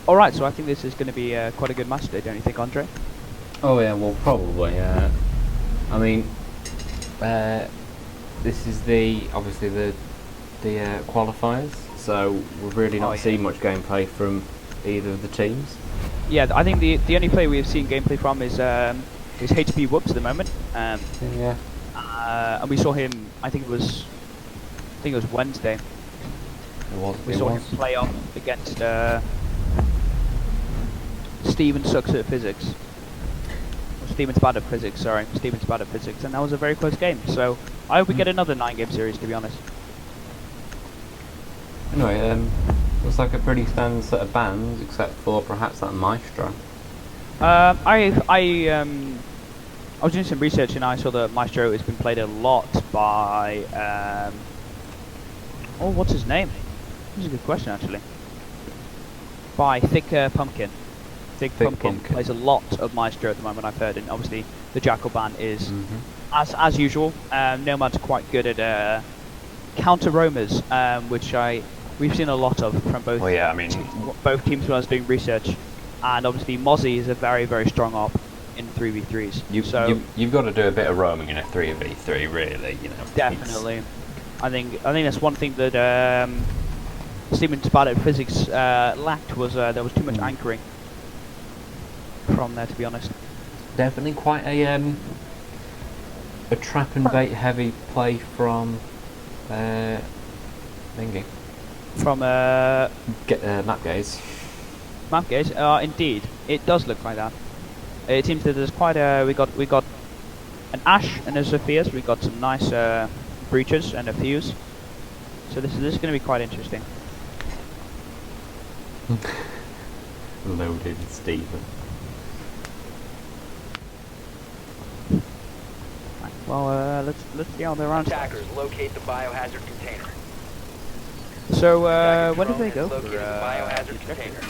Alright, so I think this is going to be quite a good match today, don't you think, Andre? Oh yeah, well probably. I mean, this is obviously the qualifiers, so we've really not seen much gameplay from either of the teams. Yeah, I think the only player we've seen gameplay from is HP Whoops at the moment. Yeah. And we saw him. I think it was Wednesday. We saw him play off against Steven sucks at physics. Steven's bad at physics. Sorry, Steven's bad at physics, and that was a very close game. So I hope we get another 9-game series. To be honest. Anyway, looks like a pretty standard set of bands, except for perhaps that Maestro. I was doing some research and I saw that Maestro has been played a lot by oh, what's his name? This is a good question actually. By Thick Pumpkin. Thick Pumpkin plays a lot of Maestro at the moment, I've heard, and obviously the Jackal band is as usual. Nomad's quite good at counter roamers, which we've seen a lot of from both. Well, yeah, I mean, both teams when I was doing research, and obviously Mozzie is a very strong op in 3v3s. You've got to do a bit of roaming in a 3v3, really. You know. Definitely. I think that's one thing that Steven's bad at physics lacked was there was too much anchoring from there, to be honest. Definitely quite a trap and bait heavy play from thingy. From map gaze. Map gaze, indeed, it does look like that. It seems that there's quite a we got an Ash and a Sophia, so we got some nice breaches and a fuse. So this is going to be quite interesting. Loaded Steven. Well, let's see how they're on. Attackers locate the biohazard container. So when did they go? Locate the biohazard container.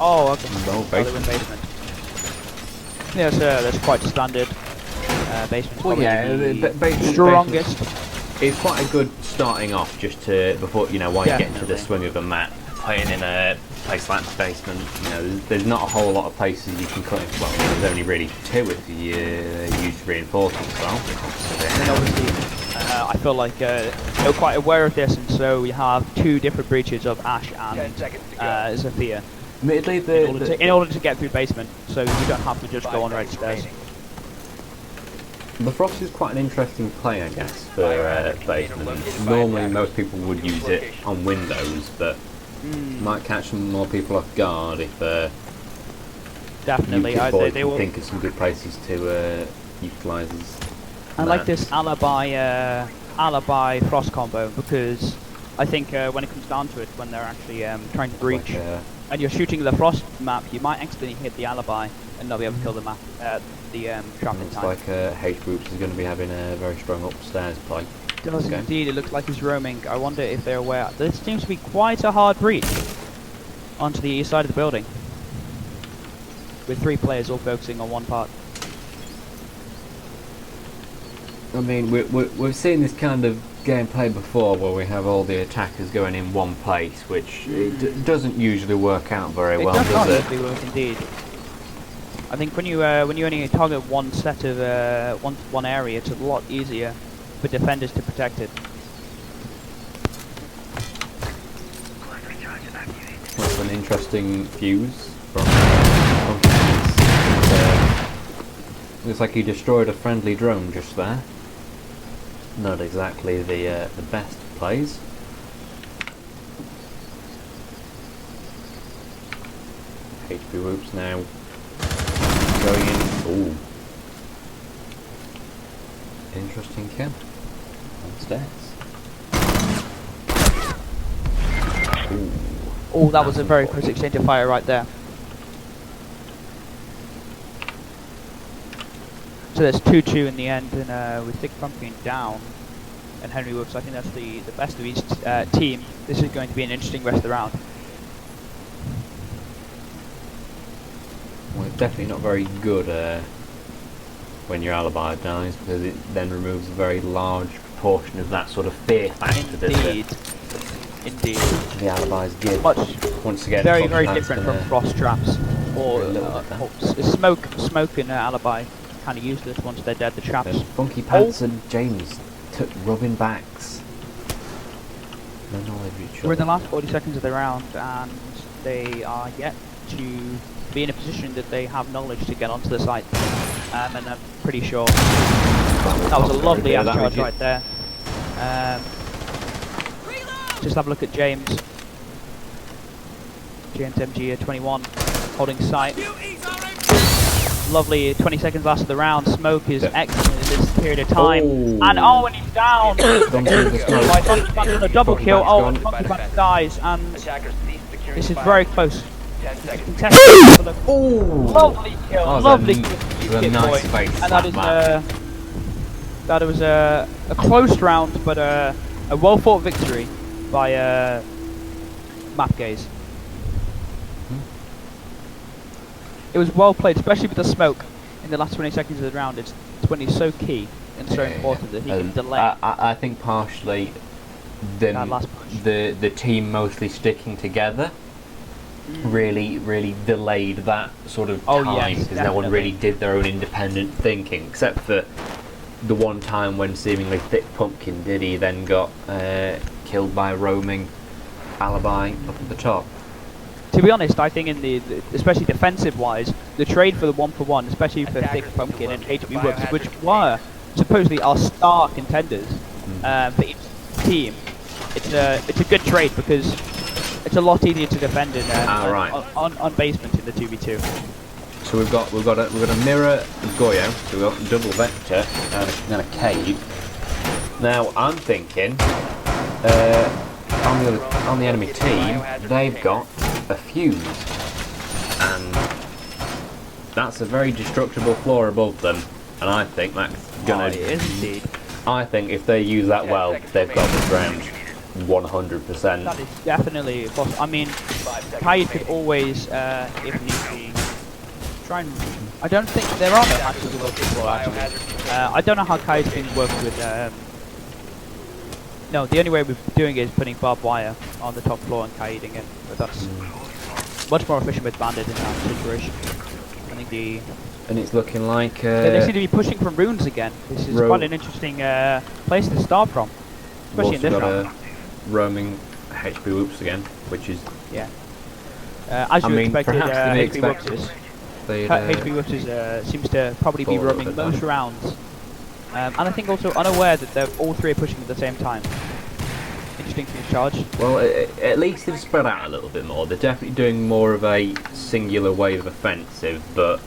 Oh, okay. No, basement. Yeah, that's quite standard. Basement's probably the strongest. It's quite a good starting off, just to before while you get into the swing of the map. Playing in a place like the basement, there's not a whole lot of places you can cut in. Well, there's only really two if you use reinforcements. Well, and then obviously, I feel like they're quite aware of this, and so we have two different breaches of Ash and Sophia. Admittedly, in order to get through basement, so you don't have to just go on right stairs. The Frost is quite an interesting play, I guess, for basement. Normally, most people would use it on Windows, but might catch some more people off guard if definitely. They will think of some good places to utilise. I like this alibi Frost combo because I think when it comes down to it, when they're actually trying to breach and you're shooting the Frost map, you might accidentally hit the alibi and not be able to kill the map the trap in time. Looks like H Groups is going to be having a very strong upstairs play. It does indeed. It looks like he's roaming. I wonder if they're aware. This seems to be quite a hard breach onto the east side of the building, with 3 players all focusing on one part. I mean, we've seen this kind of gameplay before, where we have all the attackers going in one place, which doesn't usually work out very well, does it? It does not usually work, indeed. I think when you only target one set of one area, it's a lot easier for defenders to protect it. That's an interesting fuse from looks like he destroyed a friendly drone just there. Not exactly the best plays. HP Whoops now going in. Ooh. Interesting kill. Downstairs. Ooh. Oh, that was a very close exchange of fire right there. So there's 2-2 in the end, and with Thick Pumpkin down and Henry Whoops, I think that's the best of each team. This is going to be an interesting rest of the round. Well, it's definitely not very good when your alibi dies, because it then removes a very large proportion of that sort of fear factor. Indeed. Indeed. The alibis give. Much Once again, very, Funky very Pants different gonna- from frost traps or a little bit there. smoke and alibi. Kind of useless once they're dead. The traps. There's Funky Pants and James rubbing backs. No knowledge of each other. We're in the last 40 seconds of the round, and they are yet to be in a position that they have knowledge to get onto the site. And I'm pretty sure that was a lovely ass charge right there. Just have a look at James. James MG 21 holding site. Lovely 20 seconds last of the round. Smoke is excellent in this period of time. And and he's down! By Funky Pants on a double kill. Oh, and Funky Pants dies, and this is very close. 10 seconds. Contested. Oh! Lovely kill, Oh, lovely that kill. was a nice face. And that was a close round, but a well fought victory by Map Gaze. It was well played, especially with the smoke in the last 20 seconds of the round. It's when he's so key and so important that he can delay. I think partially That last push. the team mostly sticking together really delayed that sort of Oh, time, yes, because no one definitely. really did their own independent thinking, except for the one time when seemingly Thick Pumpkin did. He then got killed by a roaming alibi up at the top. To be honest, I think in the especially defensive wise, the trade for the 1-for-1, especially for Thick Pumpkin and HB Woods, which were supposedly our star contenders for each team, it's a good trade because it's a lot easier to defend in on basement in the 2v2. So we've got a mirror Goyo, so we've got double vector and a cave. Now I'm thinking on the enemy team they've got a fuse, and that's a very destructible floor above them, and I think that's gonna. It is indeed. I think if they use that well, they've got this round 100%. That is definitely possible. I mean, Kaid could always, if need be, try and. I don't think there are no hatches above the floor actually. I don't know how Kaid's been working with. No, the only way we're doing it is putting barbed wire on the top floor and Kaiding it, but that's much more efficient with Bandit in that situation. I think And it's looking like they seem to be pushing from runes again. This is quite an interesting place to start from, especially in this round. Roaming HP Whoops again, which is as you expected, perhaps HP Whoops HP Whoops seems to probably be roaming most rounds, and I think also unaware that they're all three are pushing at the same time. Interesting for the charge. Well, at least they've spread out a little bit more. They're definitely doing more of a singular wave offensive, but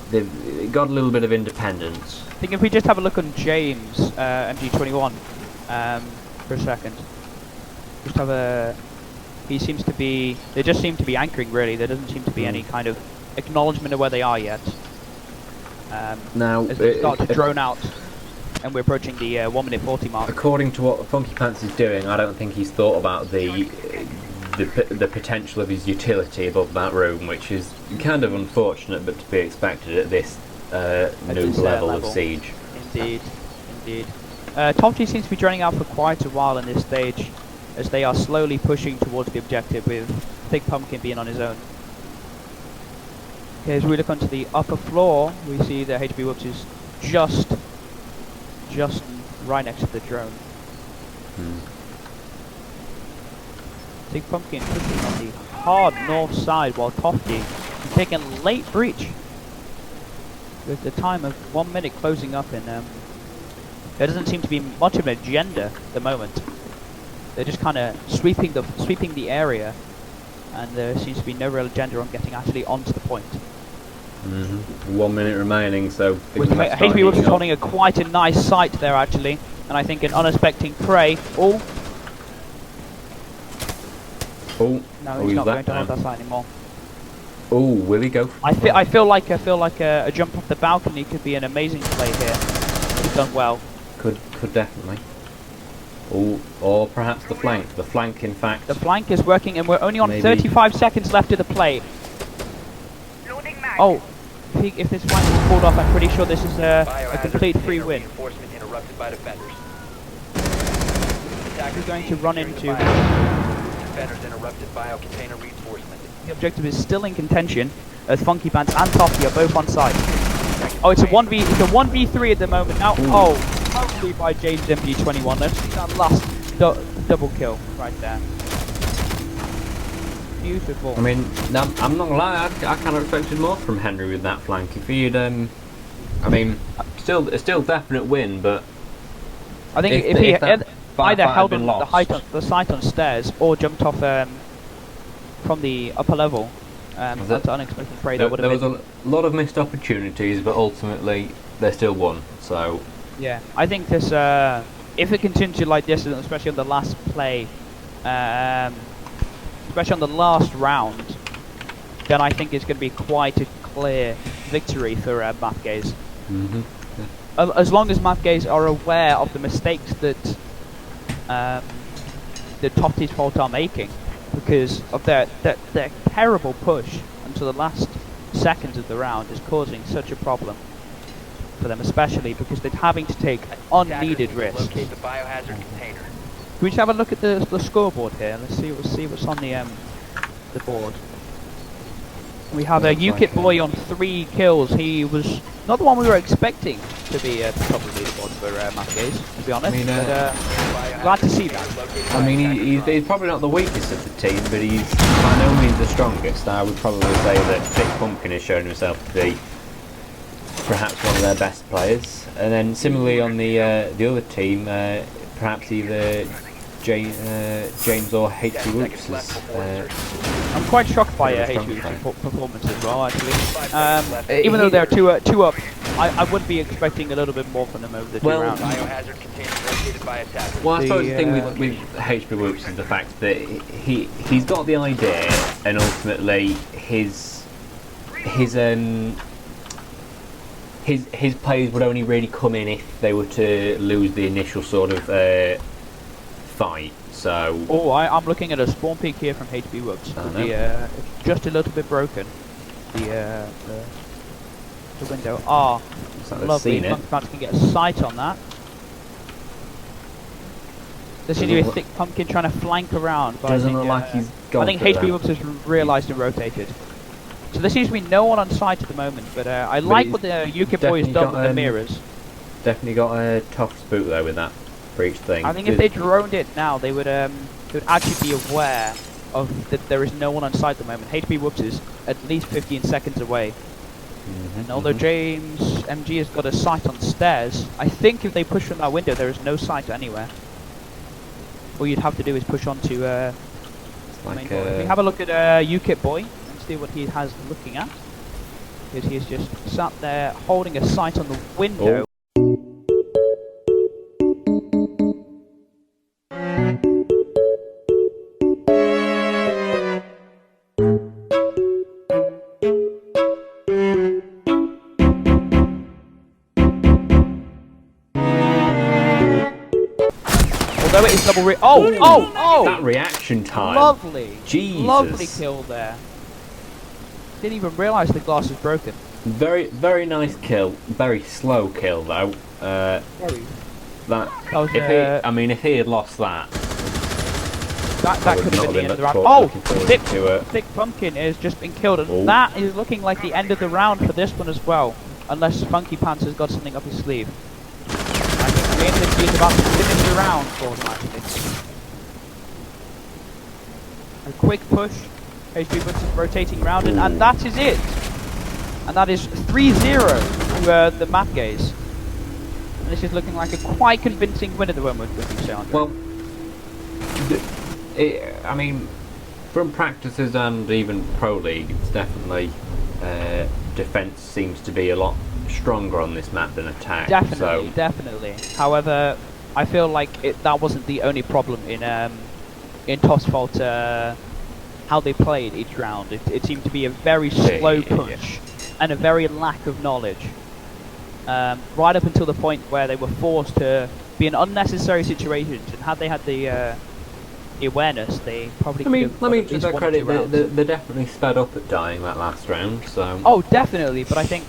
they've got a little bit of independence. I think if we just have a look on James MG21 for a second, just have a. He seems to be. They just seem to be anchoring really. There doesn't seem to be any kind of acknowledgement of where they are yet. Now, as they start to drone out, and we're approaching the 1 minute 40 mark. According to what Funky Pants is doing, I don't think he's thought about the potential of his utility above that room, which is kind of unfortunate, but to be expected at this new level of siege. Indeed, indeed. Top G seems to be droning out for quite a while in this stage, as they are slowly pushing towards the objective, with Thick Pumpkin being on his own. Okay, as we look onto the upper floor, we see that HB Whoops is just right next to the drone. Thick Pumpkin pushing on the hard north side, while Tofty is taking a late breach with the time of 1 minute closing up in. There doesn't seem to be much of an agenda at the moment. They're just kind of sweeping the area, and there seems to be no real agenda on getting actually onto the point. 1 minute remaining, so HB Whoops is holding quite a nice site there actually, and I think an unexpected prey. Oh, no, he's not going to hold that site anymore. Oh, will he go? I feel like a jump off the balcony could be an amazing play here. He's done well. Could definitely. Oh, or perhaps the flank. The flank, in fact. The flank is working, and we're only on 35 seconds left of the play. Oh, if this flank is pulled off, I'm pretty sure this is a complete free win. We're going to run into... Defenders interrupted bio-container reinforcement. The objective is still in contention, as Funky Pants and Toffee are both on site. Oh, it's a 1v3 at the moment now. Oh, totally by James MG21. Let's see that last double kill right there. Beautiful. I mean, I'm not gonna lie, I kind of expected more from Henry with that flank. If he'd, I mean, still definite win, but I think if he had either held on the site on stairs or jumped off from the upper level, that's an unexpected prey. There was a lot of missed opportunities, but ultimately they still won. So yeah, I think this, if it continues like this, especially on the last play, especially on the last round, then I think it's going to be quite a clear victory for Mapgaze. Mm-hmm. Yeah. As long as Mapgaze are aware of the mistakes that the Tofty's Fault are making, because of their terrible push until the last seconds of the round is causing such a problem for them, especially because they're having to take unneeded risks. Locate the biohazard container. Can we just have a look at the scoreboard here? Let's see what's on the board. We have a UKIP boy on 3 kills. He was not the one we were expecting to be probably the board for Mapgaze, to be honest. I mean, but glad to see that. I mean, he's probably not the weakest of the team, but he's by no means the strongest. I would probably say that Thick Pumpkin has shown himself to be perhaps one of their best players. And then similarly on the other team, perhaps either James or HP Whoops. I'm quite shocked by HP Whoops' performance as well, actually. Even though they're two up, I would be expecting a little bit more from them over the 2 rounds. Biohazard container located by attackers. Well, I suppose the thing with HP Whoops is the fact that he's got the idea, and ultimately his plays would only really come in if they were to lose the initial sort of fight. So. Oh, I'm looking at a spawn peek here from HP Whoops. It's just a little bit broken. The window. Ah, lovely. Perhaps can get a sight on that. There seems to be a Thick Pumpkin trying to flank around. But doesn't look like he's gone. I think HP Whoops has realised and rotated. So there seems to be no one on site at the moment, but I like what the UKIP boy has done with the mirrors. Definitely got a tough spook there with that breach thing. I think if they droned it now, they would actually be aware of that there is no one on site at the moment. HP Whoops is at least 15 seconds away. And although James MG has got a sight on stairs, I think if they push from that window, there is no sight anywhere. All you'd have to do is push onto main door. If we have a look at UKIP boy and see what he has looking at, because he is just sat there holding a sight on the window. Although it is double oh! That reaction time. Lovely. Jesus. Lovely kill there. Didn't even realise the glass was broken. Very, very nice kill. Very slow kill though. Very. I mean, if he had lost that. That could have been the end of the round. Oh! Thick Pumpkin has just been killed, and that is looking like the end of the round for this one as well. Unless Funky Pants has got something up his sleeve. I think the is about to finish the round for them, actually. A quick push. HP Whoops is rotating round, and that is it. And that is 3-0 to the Mapgaze. And this is looking like a quite convincing win at the moment, would you say, Andre? Well, I mean, from practices and even Pro League, it's definitely defense seems to be a lot stronger on this map than attack. Definitely. However, I feel like that wasn't the only problem in Toss Fault, how they played each round. It seemed to be a very slow push and a very lack of knowledge. Right up until the point where they were forced to be in unnecessary situations, and had they had the awareness, they probably could have. Let me give that credit. They definitely sped up at dying that last round. So. Oh, definitely. But I think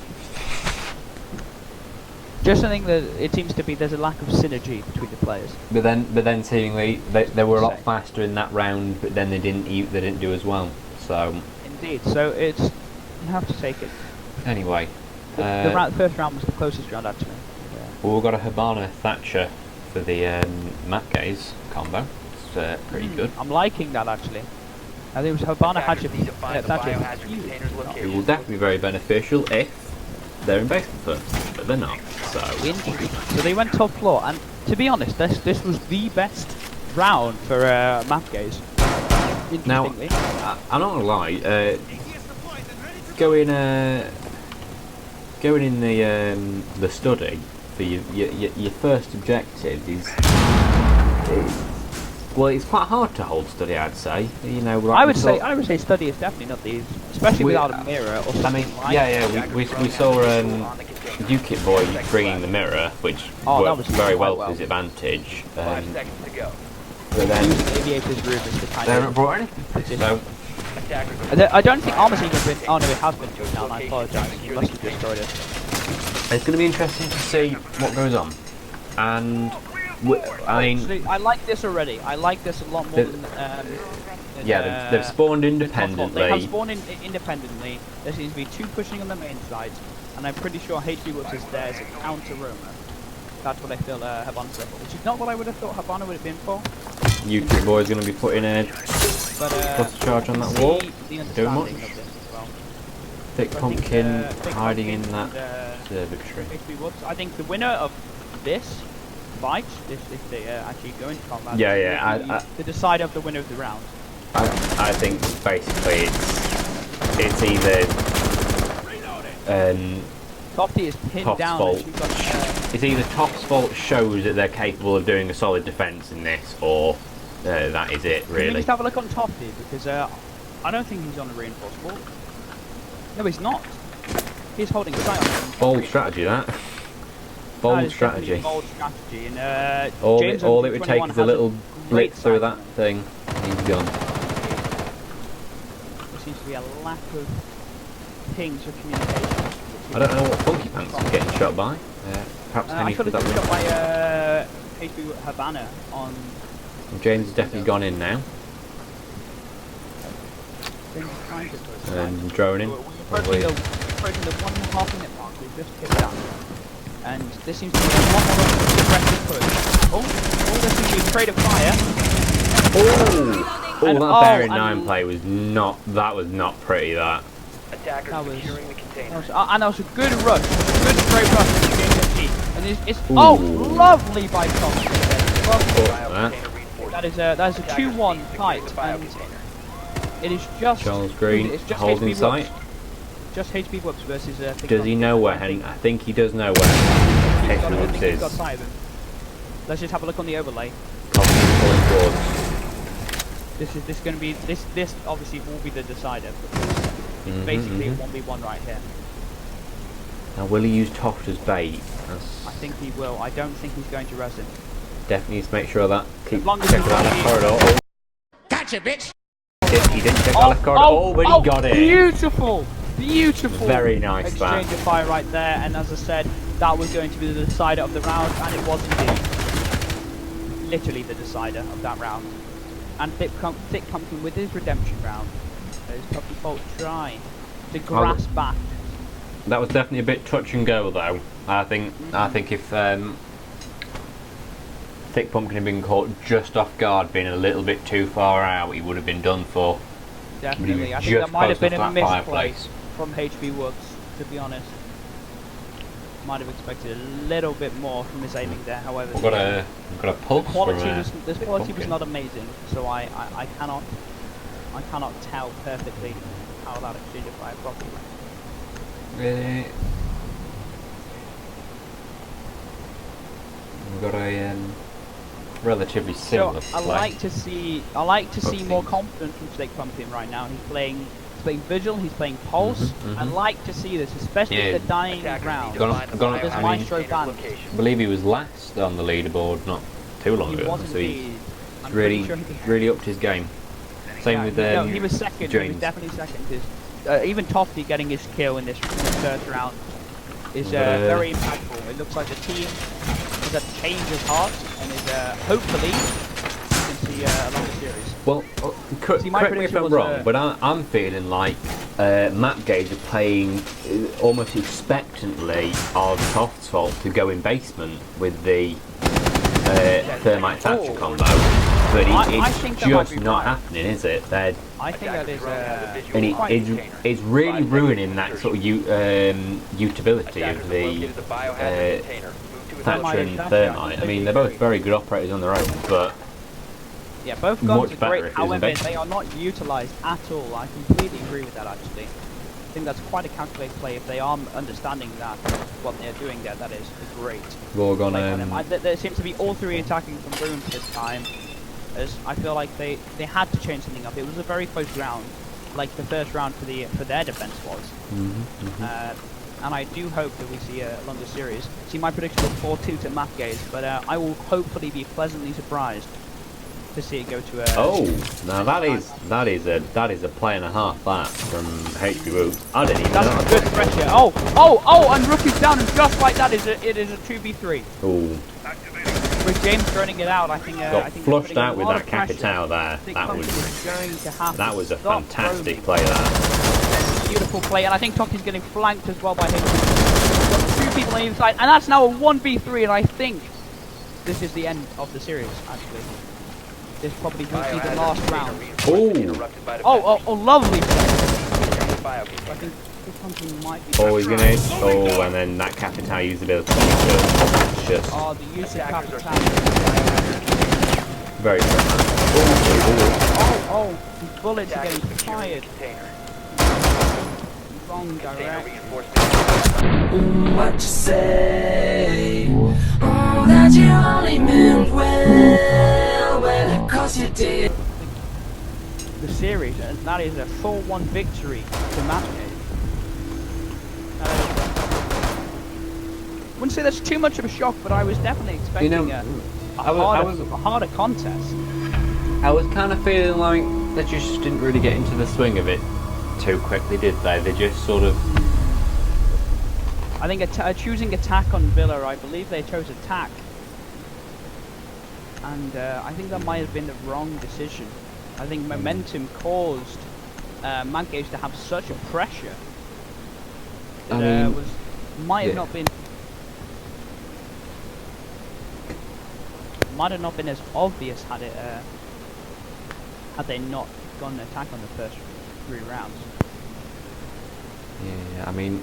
Just something that it seems to be there's a lack of synergy between the players. But then seemingly they were a lot faster in that round, but then they didn't do as well. So indeed, so you have to take it. Anyway, the first round was the closest round actually. Yeah. Well, we've got a Habana Thatcher for the map gaze combo. It's pretty good. I'm liking that actually. I think it was Habana Thatcher. It will definitely be very beneficial if they're in basement first, but they're not. So so they went top floor, and to be honest, this was the best round for map gaze. Now, I'm not gonna lie. Going in the study for your first objective is well, it's quite hard to hold study, I'd say. You know, like I would say study is definitely not the easiest, especially without a mirror or something. I mean, we saw UKIT boy bringing the mirror, which worked very well to his advantage. 5 seconds to go. But then Aviator's room is the kind they haven't brought anything. So I don't think Armor's even been. Oh no, it has been took down. I apologise. You must have destroyed it. It's going to be interesting to see what goes on, and I mean, I like this already. I like this a lot more than. They've spawned independently. They have spawned independently. There seems to be 2 pushing on the main side, and I'm pretty sure HB Woods is there as a counter roamer. That's what I feel Habana's there for, which is not what I would have thought Habana would have been for. UKIT boy is going to be putting a cluster charge on that wall. Doing much. Well. Thick Pumpkin hiding in that observatory. HB Woods. I think the winner of this fight, if they actually go into combat, the decider of the winner of the round. I think basically it's either Tofty is pinned down. Fault. It's either Toff's fault shows that they're capable of doing a solid defence in this, or that is it, really. Can we just have a look on Tofty, because I don't think he's on a reinforced wall. No, he's not. He's holding sight on him. Bold strategy, that. Bold strategy. Bold strategy. And all it would take is a little blitz through that thing, and he's gone. There seems to be a lack of pings for communication. I don't know what Funky Pants is getting shot by. Perhaps I should have been shot by HB Habana on. James has definitely gone in now. And droning. We're approaching the 1.5 minute mark. We've just hit that. And this seems to be a lot more aggressive push. Oh, there seems to be a trade of fire. Oh, that bearing 9 play was not. That was not pretty. That. Attackers securing the container. And that was a good rush, good straight rush from the and it's lovely by Tom. That is a 2-1 fight, and it is just Charles Green holding sight. Just HB Whoops versus. Does he know where? I think he does know where HB Whoops is. Let's just have a look on the overlay. This going to be this obviously will be the decider. It's basically a 1v1 right here. Now, will he use Toft as bait? I think he will. I don't think he's going to res him. Definitely needs to make sure that. Keep checking that left corridor. Gotcha, bitch! He didn't check that left corridor. But he got it. Beautiful! Beautiful! Very nice. Exchange of fire right there, and as I said, that was going to be the decider of the round, and it was indeed. Literally the decider of that round. And Thick Pumpkin with his redemption round. His Puppy Fault try to grasp back. That was definitely a bit touch and go, though. I think if Thick Pumpkin had been caught just off guard, being a little bit too far out, he would have been done for. Definitely, I think that might have been a misplay from HB Woods, to be honest. Might have expected a little bit more from his aiming there. However, we've got a pulse. The quality was not amazing, so I cannot tell perfectly how that exchange of fire properly went. We've got a relatively similar play. I like to see more confidence from Thick Pumpkin right now. He's playing Vigil, he's playing Pulse. I like to see this, especially the dying round. I believe he was last on the leaderboard not too long ago, so he's really upped his game. Same with no, he was second. James. He was definitely second. Even Tofty getting his kill in this first round. is very impactful. It looks like the team is at the change of heart and is hopefully you can see along the series. Well, correct me if I'm wrong, but I'm feeling like Matt Gage are playing almost expectantly on Toft's fault to go in basement with the Thermite Thatcher combo. But it's just not happening, is it? I think that is and it's really ruining that sort of utability of the Thatcher and Thermite. I mean, they're both very good operators on their own, but yeah, both guns are great. However, they are not utilised at all. I completely agree with that, actually. I think that's quite a calculated play. If they are understanding that what they're doing there, that is great. There seems to be all three attacking from runes this time. As I feel like they had to change something up. It was a very close round, like the first round for their defense was. And I do hope that we see a longer series. See, my prediction was 4-2 to Matt Gage, but I will hopefully be pleasantly surprised to see it go to a. Now that is a play and a half that from HP Woods. I didn't even know. That's good pressure. Oh, and Rookie's down, and just like that, it is a 2v3. Ooh. With James running it out, I think. Got flushed out with that Capitao there. That was a fantastic play there. Beautiful play, and I think Toki's getting flanked as well by him. Got 2 people on the inside, and that's now a 1v3, and I think this is the end of the series, actually. This probably will be the last round. Oh, lovely play. I think this one might be. Oh, he's gonna hit. Oh, and then that Capitao usability. Just the use of Capitao. Very good. Oh, the bullets are getting fired. Wrong direction. What you say? Oh, that you only meant well, 'cause you did. The series, and that is a 4-1 victory to Matt Gage. Wouldn't say that's too much of a shock, but I was definitely expecting a harder contest. I was kind of feeling like they just didn't really get into the swing of it too quickly, did they? They just sort of. I think choosing attack on Villa, I believe they chose attack, and I think that might have been the wrong decision. I think momentum caused Matt Gage to have such a pressure. Might have not been as obvious had they not gone an attack on the first 3 rounds. Yeah, I mean,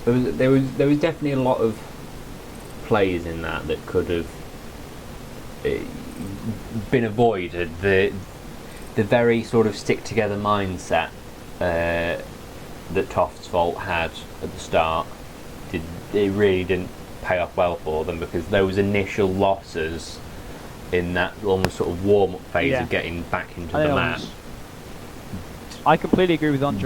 there was definitely a lot of plays in that could have been avoided. The very sort of stick together mindset that Toft's Vault had at the start, it really didn't pay off well for them, because those initial losses in that almost sort of warm-up phase of getting back into the match. I completely agree with Andre.